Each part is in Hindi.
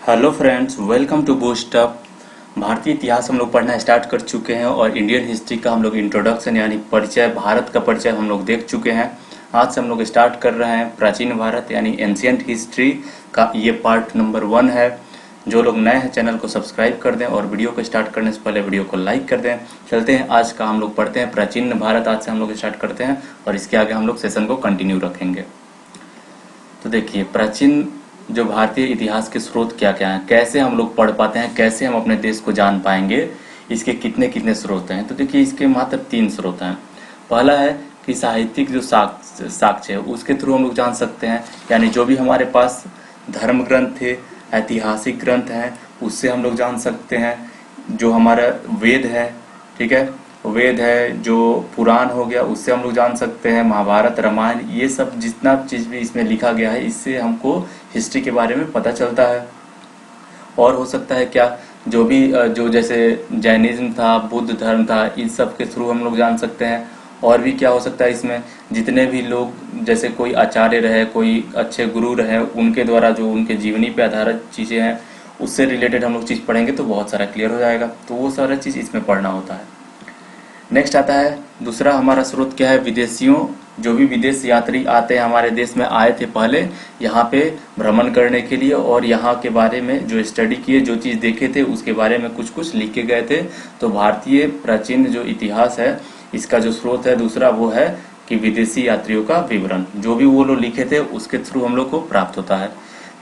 Hello friends, welcome to boost up. भारतीय इतिहास हम लोग पढ़ना स्टार्ट कर चुके हैं और इंडियन हिस्ट्री का हम लोग इंट्रोडक्शन यानी परिचय, भारत का परिचय हम लोग देख चुके हैं। आज से हम लोग स्टार्ट कर रहे हैं प्राचीन भारत यानी एंशियंट हिस्ट्री का। ये पार्ट नंबर 1 है। जो लोग नए हैं चैनल को सब्सक्राइब कर दें और वीडियो को स्टार्ट करने से पहले वीडियो को लाइक कर दें। चलते हैं, आज का हम लोग पढ़ते हैं प्राचीन भारत। आज से हम लोग स्टार्ट करते हैं और इसके आगे हम लोग सेशन को कंटिन्यू रखेंगे। तो देखिए, प्राचीन जो भारतीय इतिहास के स्रोत क्या क्या हैं, कैसे हम लोग पढ़ पाते हैं, कैसे हम अपने देश को जान पाएंगे, इसके कितने कितने स्रोत हैं। तो देखिए, इसके मात्र 3 स्रोत हैं। पहला है कि साहित्यिक जो साक्ष्य है उसके थ्रू हम लोग जान सकते हैं, यानी जो भी हमारे पास धर्म ग्रंथ थे, ऐतिहासिक ग्रंथ हैं, उससे हम लोग जान सकते हैं। जो हमारा वेद है, ठीक है, वेद है, जो पुराण हो गया, उससे हम लोग जान सकते हैं। महाभारत, रामायण, ये सब जितना चीज़ भी इसमें लिखा गया है, इससे हमको हिस्ट्री के बारे में पता चलता है। और हो सकता है क्या, जो भी जो जैसे जैनिज्म था, बुद्ध धर्म था, इन सब के थ्रू हम लोग जान सकते हैं। और भी क्या हो सकता है, इसमें जितने भी लोग जैसे कोई आचार्य रहे, कोई अच्छे गुरु रहे, उनके द्वारा जो उनके जीवनी पे आधारित चीज़ें हैं, उससे रिलेटेड हम लोग चीज़ पढ़ेंगे तो बहुत सारा क्लियर हो जाएगा। तो वो सारा चीज़ इसमें पढ़ना होता है। नेक्स्ट आता है दूसरा हमारा स्रोत क्या है, विदेशियों। जो भी विदेश यात्री आते हैं, हमारे देश में आए थे पहले यहाँ पे भ्रमण करने के लिए, और यहाँ के बारे में जो स्टडी किए, जो चीज़ देखे थे, उसके बारे में कुछ कुछ लिख के गए थे। तो भारतीय प्राचीन जो इतिहास है, इसका जो स्रोत है दूसरा, वो है कि विदेशी यात्रियों का विवरण, जो भी वो लोग लिखे थे उसके थ्रू हम लोग को प्राप्त होता है।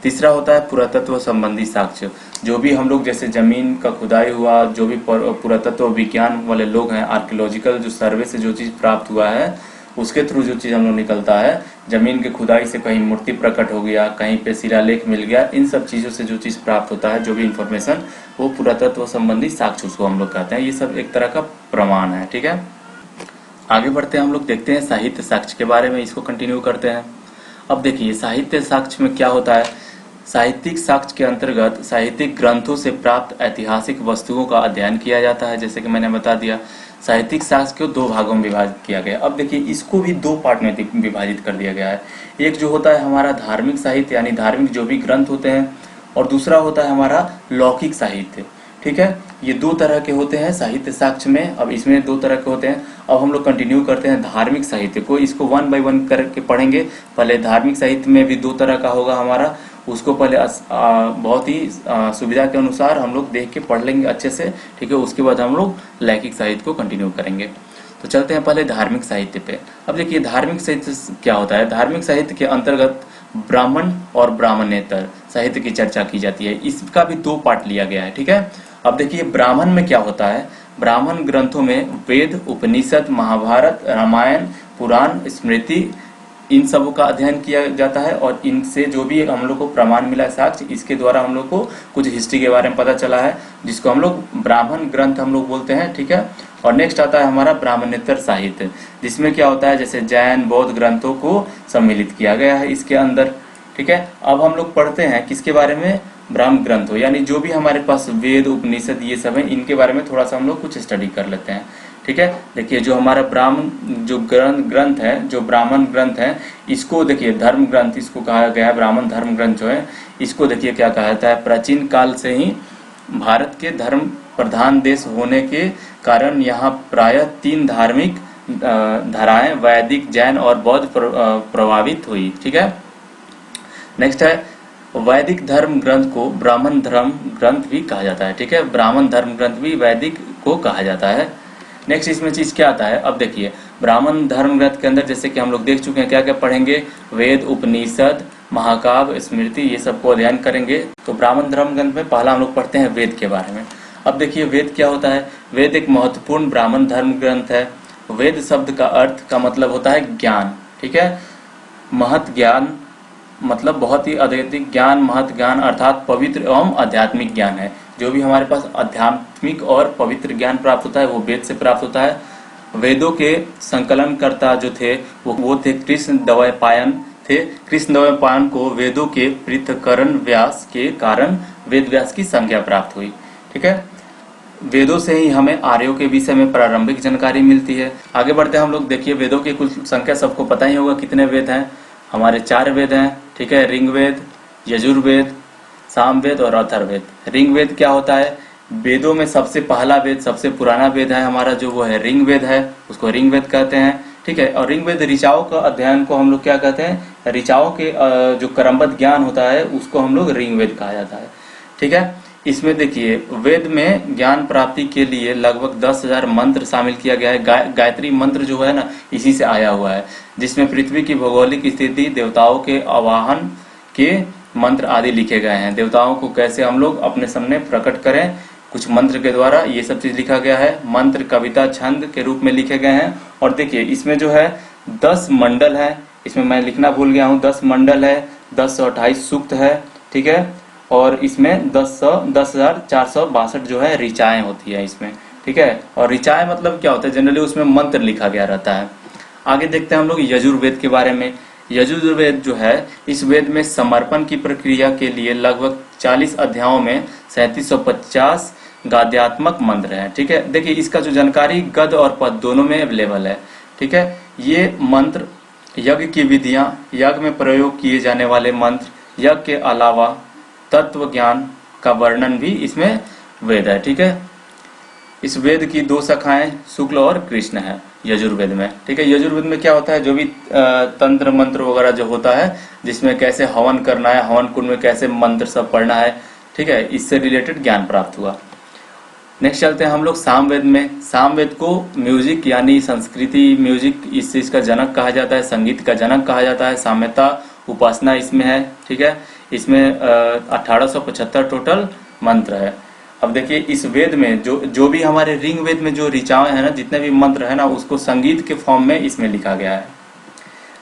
तीसरा होता है पुरातत्व संबंधी साक्ष्य। जो भी हम लोग जैसे जमीन का खुदाई हुआ, जो भी पुरातत्व विज्ञान वाले लोग हैं, आर्कियोलॉजिकल जो सर्वे से जो चीज़ प्राप्त हुआ है, उसके थ्रू जो चीज़ हम लोग निकलता है, जमीन के खुदाई से कहीं मूर्ति प्रकट हो गया, कहीं पे शिलालेख मिल गया, इन सब चीज़ों से जो चीज़ प्राप्त होता है, जो भी इंफॉर्मेशन, वो पुरातत्व संबंधी साक्ष्य उसको हम लोग कहते हैं। ये सब एक तरह का प्रमाण है, ठीक है। आगे बढ़ते हैं, हम लोग देखते हैं साहित्य साक्ष्य के बारे में, इसको कंटिन्यू करते हैं। अब देखिए, साहित्य साक्ष्य में क्या होता है। साहित्यिक साक्ष्य के अंतर्गत साहित्यिक ग्रंथों से प्राप्त ऐतिहासिक वस्तुओं का अध्ययन किया जाता है। जैसे कि मैंने बता दिया, साहित्यिक साक्ष्य को 2 भागों में विभाजित किया गया। अब देखिए, इसको भी 2 पार्ट में विभाजित कर दिया गया है। एक जो होता है हमारा धार्मिक साहित्य यानी धार्मिक जो भी ग्रंथ होते हैं, और दूसरा होता है हमारा लौकिक साहित्य, ठीक है। ये 2 तरह के होते हैं साहित्य साक्ष्य में। अब इसमें 2 तरह के होते हैं। अब हम लोग कंटिन्यू करते हैं धार्मिक साहित्य को, इसको 1 बाय 1 करके पढ़ेंगे। पहले धार्मिक साहित्य में भी 2 तरह का होगा हमारा, उसको पहले बहुत ही सुविधा के अनुसार हम लोग देख के पढ़ लेंगे अच्छे से, ठीक है। उसके बाद हम लोग लौकिक साहित्य को कंटिन्यू करेंगे। तो चलते हैं पहले धार्मिक साहित्य पे। अब देखिए, धार्मिक साहित्य क्या होता है। धार्मिक साहित्य के अंतर्गत ब्राह्मण और ब्राह्मणेतर साहित्य की चर्चा की जाती है। इसका भी 2 पार्ट लिया गया है, ठीक है। अब देखिए, ब्राह्मण में क्या होता है। ब्राह्मण ग्रंथों में वेद, उपनिषद, महाभारत, रामायण, पुराण, स्मृति, इन सबों का अध्ययन किया जाता है, और इनसे जो भी हम लोग को प्रमाण मिला है, साक्ष्य, इसके द्वारा हम लोग को कुछ हिस्ट्री के बारे में पता चला है, जिसको हम लोग ब्राह्मण ग्रंथ हम लोग बोलते हैं, ठीक है। और नेक्स्ट आता है हमारा ब्राह्मणेतर साहित्य, जिसमें क्या होता है, जैसे जैन बौद्ध ग्रंथों को सम्मिलित किया गया है इसके अंदर, ठीक है। अब हम लोग पढ़ते हैं किसके बारे में, ब्राह्मण ग्रंथ हो, यानी जो भी हमारे पास वेद, उपनिषद, ये सब है, इनके बारे में थोड़ा सा हम लोग कुछ स्टडी कर लेते हैं, ठीक है। देखिए, जो हमारा ब्राह्मण जो ग्रंथ है, जो ब्राह्मण ग्रंथ है, इसको देखिए धर्म ग्रंथ इसको कहा गया है। ब्राह्मण धर्म ग्रंथ जो है, इसको देखिए क्या कहा जाता है, प्राचीन काल से ही भारत के धर्म प्रधान देश होने के कारण यहाँ प्रायः 3 धार्मिक धाराएं, वैदिक, जैन और बौद्ध प्रभावित हुई, ठीक है। नेक्स्ट है, वैदिक धर्म ग्रंथ को ब्राह्मण धर्म ग्रंथ भी कहा जाता है, ठीक है। ब्राह्मण धर्म ग्रंथ भी वैदिक को कहा जाता है। नेक्स्ट इसमें चीज क्या आता है। अब देखिए, ब्राह्मण धर्म ग्रंथ के अंदर जैसे कि हम लोग देख चुके हैं, क्या क्या पढ़ेंगे, वेद, उपनिषद, महाकाव्य, स्मृति, ये सबको अध्ययन करेंगे। तो ब्राह्मण धर्म ग्रंथ में पहला हम लोग पढ़ते हैं वेद के बारे में। अब देखिए, वेद क्या होता है। वेद एक महत्वपूर्ण ब्राह्मण धर्म ग्रंथ है। वेद शब्द का अर्थ का मतलब होता है ज्ञान, ठीक है। महत ज्ञान मतलब बहुत ही अद्वितीय ज्ञान, महत ज्ञान अर्थात पवित्र एवं आध्यात्मिक ज्ञान है। जो भी हमारे पास आध्यात्मिक और पवित्र ज्ञान प्राप्त होता है, वो वेद से प्राप्त होता है। वेदों के संकलनकर्ता जो थे वो थे कृष्णद्वैपायन थे। कृष्णद्वैपायन को वेदों के पृथक्करण व्यास के कारण वेद व्यास की संज्ञा प्राप्त हुई, ठीक है। वेदों से ही हमें आर्यों के विषय में प्रारंभिक जानकारी मिलती है। आगे बढ़ते हैं हम लोग। देखिए, वेदों की कुल संख्या सबको पता ही होगा कितने वेद हैं। हमारे 4 वेद हैं, ठीक है। ऋग्वेद, यजुर्वेद, सामवेद और अथर्ववेद। ऋग्वेद क्या होता है? वेदों में सबसे पहला वेद, सबसे पुराना वेद है हमारा जो वो है ऋग्वेद है, उसको ऋग्वेद कहते हैं। ठीक है। और ऋग्वेद ऋचाओं का अध्ययन को हम लोग क्या कहते हैं? ऋचाओं के जो क्रमबद्ध ज्ञान होता है उसको हम लोग ऋग्वेद कहा जाता है। ठीक है। इसमें देखिए वेद में ज्ञान प्राप्ति के लिए लगभग 10,000 मंत्र शामिल किया गया है। गायत्री मंत्र जो है ना इसी से आया हुआ है, जिसमें पृथ्वी की भौगोलिक स्थिति, देवताओं के आवाहन के मंत्र आदि लिखे गए हैं। देवताओं को कैसे हम लोग अपने सामने प्रकट करें कुछ मंत्र के द्वारा, ये सब चीज लिखा गया है। मंत्र कविता छंद के रूप में लिखे गए हैं। और देखिए इसमें जो है 10 मंडल है, इसमें मैं लिखना भूल गया हूँ, 10 मंडल है, 1028 सूक्त है। ठीक है। और इसमें 10,462 जो है ऋचाएं होती है इसमें। ठीक है। और ऋचाएं मतलब क्या होता है? जनरली उसमें मंत्र लिखा गया रहता है। आगे देखते हैं हम लोग यजुर्वेद के बारे में। यजुर्वेद जो है इस वेद में समर्पण की प्रक्रिया के लिए लगभग 40 अध्यायों में 3750 गाद्यात्मक मंत्र हैं। ठीक है। देखिए इसका जो जानकारी गद और पद दोनों में अवेलेबल है। ठीक है। ये मंत्र यज्ञ की विधियां, यज्ञ में प्रयोग किए जाने वाले मंत्र, यज्ञ के अलावा तत्व ज्ञान का वर्णन भी इसमें वेद है। ठीक है। इस वेद की 2 शाखाएं शुक्ल और कृष्ण है यजुर्वेद में। ठीक है। यजुर्वेद में क्या होता है? जो भी तंत्र मंत्र वगैरह जो होता है, जिसमें कैसे हवन करना है, हवन कुंड में कैसे मंत्र सब पढ़ना है। ठीक है। इससे रिलेटेड ज्ञान प्राप्त हुआ। नेक्स्ट चलते हैं हम लोग सामवेद में। सामवेद को म्यूजिक यानी संस्कृति, म्यूजिक इस चीज का जनक कहा जाता है, संगीत का जनक कहा जाता है। साम्यता उपासना इसमें है। ठीक है। इसमें 1875 टोटल मंत्र है। अब देखिए इस वेद में जो भी हमारे ऋग्वेद में जो ऋचाएं है ना, जितने भी मंत्र है ना, उसको संगीत के फॉर्म में इसमें लिखा गया है।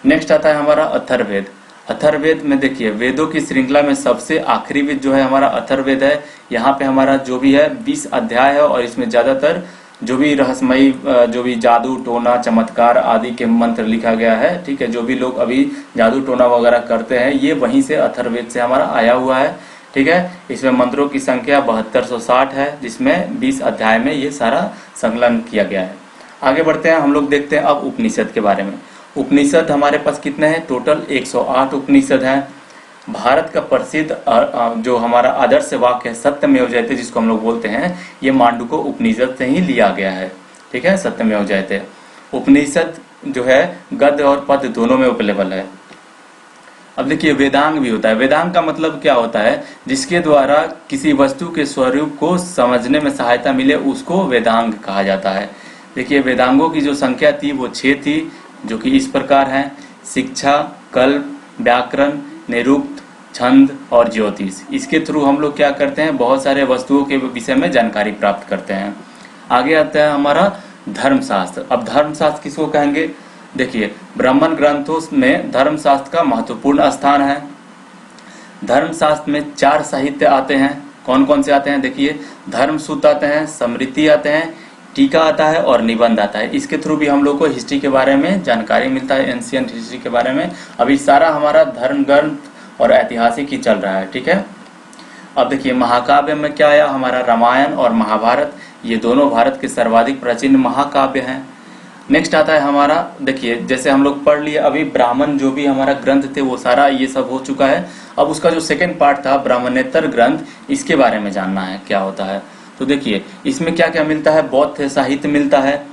नेक्स्ट आता है हमारा अथर्ववेद। अथर्ववेद में देखिए वेदों की श्रृंखला में सबसे आखिरी वेद जो है हमारा अथर्ववेद है। यहाँ पे हमारा जो भी है 20 अध्याय है और इसमें ज्यादातर जो भी रहस्यमयी, जो भी जादू टोना चमत्कार आदि के मंत्र लिखा गया है। ठीक है। जो भी लोग अभी जादू टोना वगैरह करते हैं ये वहीं से अथर्ववेद से हमारा आया हुआ है। ठीक है। इसमें मंत्रों की संख्या 7260 है, जिसमें 20 अध्याय में ये सारा संकलन किया गया है। आगे बढ़ते हैं हम लोग, देखते हैं अब उपनिषद के बारे में। उपनिषद हमारे पास कितने हैं? टोटल 108 उपनिषद हैं। भारत का प्रसिद्ध जो हमारा आदर्श वाक्य है सत्यमेव जयते, जिसको हम लोग बोलते हैं, ये मांडुक्य उपनिषद से ही लिया गया है। ठीक है। सत्यमेव जयते उपनिषद जो है गद्य और पद्य दोनों में अवेलेबल है। अब देखिए वेदांग भी होता है। वेदांग का मतलब क्या होता है? जिसके द्वारा किसी वस्तु के स्वरूप को समझने में सहायता मिले उसको वेदांग कहा जाता है। देखिए वेदांगों की जो संख्या थी वो 6 थी, जो कि इस प्रकार हैं: शिक्षा, कल्प, व्याकरण, निरुक्त, छंद और ज्योतिष। इसके थ्रू हम लोग क्या करते हैं? बहुत सारे वस्तुओं के विषय में जानकारी प्राप्त करते हैं। आगे आता है हमारा धर्मशास्त्र। अब धर्मशास्त्र किसको कहेंगे? देखिए ब्राह्मण ग्रंथों में धर्मशास्त्र का महत्वपूर्ण स्थान है। धर्मशास्त्र में 4 साहित्य आते हैं। कौन कौन से आते हैं? देखिए धर्मसूत्र आते हैं, स्मृति आते हैं, टीका आता है और निबंध आता है। इसके थ्रू भी हम लोग को हिस्ट्री के बारे में जानकारी मिलता है, एंशियंट हिस्ट्री के बारे में। अभी सारा हमारा धर्म ग्रंथ और ऐतिहासिक ही चल रहा है। ठीक है। अब देखिए महाकाव्य में क्या आया? हमारा रामायण और महाभारत, ये दोनों भारत के सर्वाधिक प्राचीन महाकाव्य हैं। नेक्स्ट आता है हमारा, देखिए जैसे हम लोग पढ़ लिए अभी ब्राह्मण जो भी हमारा ग्रंथ थे वो सारा ये सब हो चुका है। अब उसका जो सेकंड पार्ट था ब्राह्मणेतर ग्रंथ, इसके बारे में जानना है क्या होता है। तो देखिए इसमें क्या क्या मिलता है? बौद्ध साहित्य मिलता है।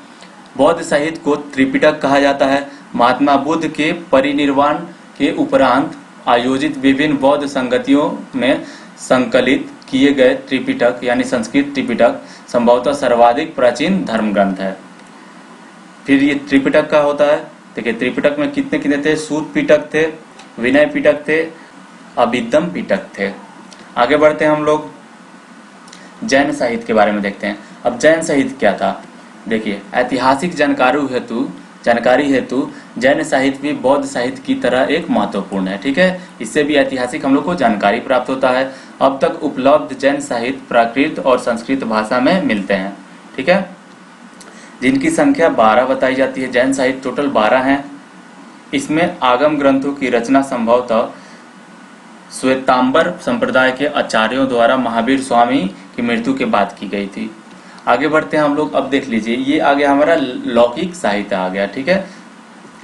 बौद्ध साहित्य को त्रिपिटक कहा जाता है। महात्मा बुद्ध के परिनिर्वाण के उपरांत आयोजित विभिन्न बौद्ध संगतियों में संकलित किए गए त्रिपिटक यानी संस्कृत त्रिपिटक संभवतः सर्वाधिक प्राचीन धर्म ग्रंथ है। फिर ये त्रिपिटक का होता है। देखिए त्रिपिटक में कितने कितने थे? सूत पिटक थे, विनय पिटक थे, अभिधम पिटक थे। आगे बढ़ते हैं हम लोग जैन साहित्य के बारे में देखते हैं। अब जैन साहित्य क्या था? देखिए ऐतिहासिक जानकारी हेतु जैन साहित्य भी बौद्ध साहित्य की तरह एक महत्वपूर्ण है। ठीक है। इससे भी ऐतिहासिक हम लोग को जानकारी प्राप्त होता है। अब तक उपलब्ध जैन साहित्य प्राकृत और संस्कृत भाषा में मिलते हैं। ठीक है। जिनकी संख्या 12 बताई जाती है। जैन साहित्य टोटल 12 हैं। इसमें आगम ग्रंथों की रचना संभवतः श्वेतांबर संप्रदाय के आचार्यों द्वारा महावीर स्वामी की मृत्यु के बाद की गई थी। आगे बढ़ते हैं हम लोग। अब देख लीजिए ये आ गया हमारा लौकिक साहित्य आ गया। ठीक है।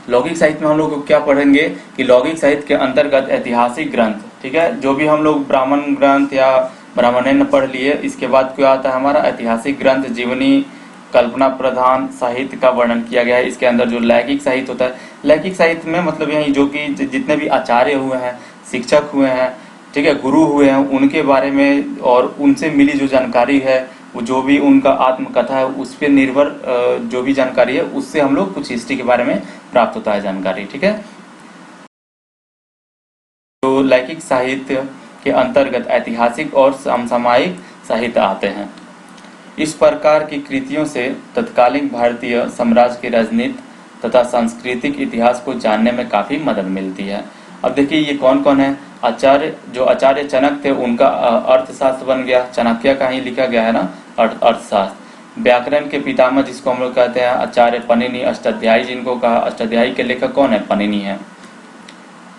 लौकिक साहित्य में हम लोग क्या पढ़ेंगे कि लौकिक साहित्य के अंतर्गत ऐतिहासिक ग्रंथ, ठीक है। जो भी हम लोग ब्राह्मण ग्रंथ या ब्राह्मणेन पढ़ लिए, इसके बाद क्या आता है हमारा ऐतिहासिक ग्रंथ, जीवनी, कल्पना प्रधान साहित्य का वर्णन किया गया है। इसके अंदर जो लैंगिक साहित्य होता है, लैंगिक साहित्य में मतलब यही जो कि जितने भी आचार्य हुए हैं, शिक्षक हुए हैं, ठीक है, गुरु हुए हैं, उनके बारे में और उनसे मिली जो जानकारी है, वो जो भी उनका आत्मकथा है उस पर निर्भर जो भी जानकारी है उससे हम लोग कुछ हिस्ट्री के बारे में प्राप्त होता है जानकारी, ठीक है। तो लैंगिक साहित्य के अंतर्गत ऐतिहासिक और समसामयिक साहित्य आते हैं। इस प्रकार की कृतियों से तत्कालीन भारतीय साम्राज्य की राजनीति तथा सांस्कृतिक इतिहास को जानने में काफी मदद मिलती है। अब देखिए ये कौन कौन है। जो आचार्य चाणक्य थे उनका अर्थशास्त्र बन गया, चाणक्य का ही लिखा गया है ना अर्थशास्त्र। व्याकरण के पितामह जिसको हम लोग कहते हैं आचार्य पनिनी, अष्टाध्यायी जिनको कहा, अष्टाध्यायी के लेखक कौन है, पनिनी है।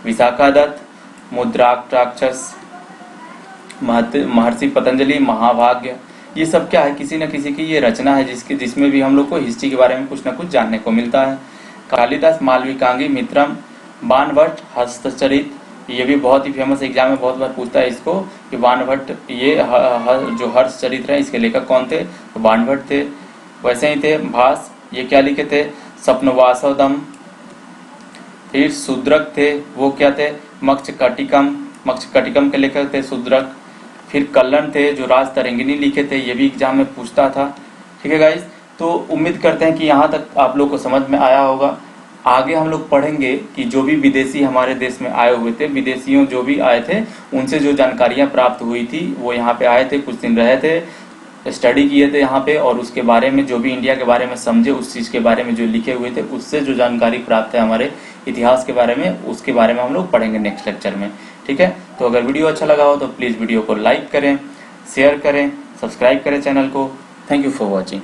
विशाखादत्त, मुद्राक्षराक्षस, महर्षि पतंजलि, महाभाग्य, ये सब क्या है, किसी न किसी की ये रचना है जिसमें भी हम लोग को हिस्ट्री के बारे में कुछ न कुछ जानने को मिलता है। कालिदास, मालविकांगी मित्रम, बाणभट्ट, हस्तचरित, ये भी बहुत ही फेमस एग्जाम में बहुत बार पूछता है इसको कि बाणभट्ट ये जो हर्षचरित्र है इसके लेखक कौन थे, तो बाणभट्ट थे। वैसे ही थे भास, ये क्या लिखे थे, स्वप्नवासवदम। फिर शूद्रक थे, वो क्या थे, मक्षकटिकम के लेखक थे शूद्रक। फिर कल्लन थे जो राज तरंगिणी लिखे थे, ये भी एग्जाम में पूछता था, ठीक है गाइस। तो उम्मीद करते हैं कि यहाँ तक आप लोग को समझ में आया होगा। आगे हम लोग पढ़ेंगे कि जो भी विदेशी हमारे देश में आए हुए थे, विदेशियों जो भी आए थे उनसे जो जानकारियां प्राप्त हुई थी, वो यहाँ पे आए थे, कुछ दिन रहे थे, स्टडी किए थे यहाँ पे, और उसके बारे में जो भी इंडिया के बारे में समझे, उस चीज के बारे में जो लिखे हुए थे उससे जो जानकारी प्राप्त है हमारे इतिहास के बारे में, उसके बारे में हम लोग पढ़ेंगे नेक्स्ट लेक्चर में, ठीक है। तो अगर वीडियो अच्छा लगा हो तो प्लीज वीडियो को लाइक करें, शेयर करें, सब्सक्राइब करें चैनल को। Thank you for watching.